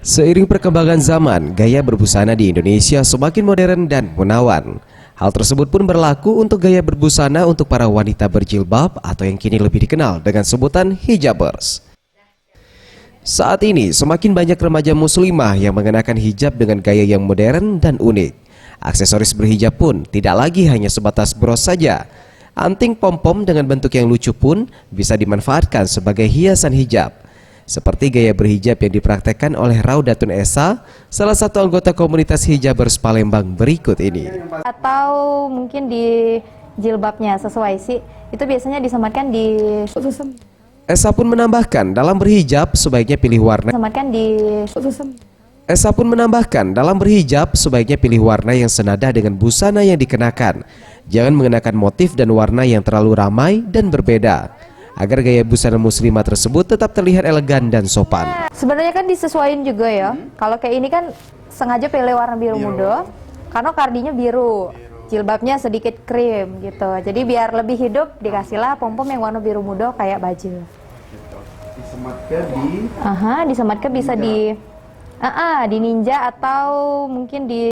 Seiring perkembangan zaman, gaya berbusana di Indonesia semakin modern dan menawan. Hal tersebut pun berlaku untuk gaya berbusana untuk para wanita berjilbab atau yang kini lebih dikenal dengan sebutan hijabers. Saat ini, semakin banyak remaja muslimah yang mengenakan hijab dengan gaya yang modern dan unik. Aksesoris berhijab pun tidak lagi hanya sebatas bros saja. Anting pom-pom dengan bentuk yang lucu pun bisa dimanfaatkan sebagai hiasan hijab. Seperti gaya berhijab yang dipraktekkan oleh Raudatun Esa, salah satu anggota komunitas hijabers Palembang berikut ini. Atau mungkin di jilbabnya sesuai sih, itu biasanya disematkan di... Esa pun menambahkan dalam berhijab sebaiknya pilih warna. Esa pun menambahkan dalam berhijab sebaiknya pilih warna yang senada dengan busana yang dikenakan. Jangan mengenakan motif dan warna yang terlalu ramai dan berbeda, agar gaya busana muslimah tersebut tetap terlihat elegan dan sopan. Sebenarnya kan disesuaikan juga ya. Kalau kayak ini kan sengaja pilih warna biru muda, karena kardinya biru, jilbabnya sedikit krim gitu. Jadi biar lebih hidup dikasihlah pom-pom yang warna biru muda kayak baju. Disematkan di... Disematkan bisa di ninja atau mungkin di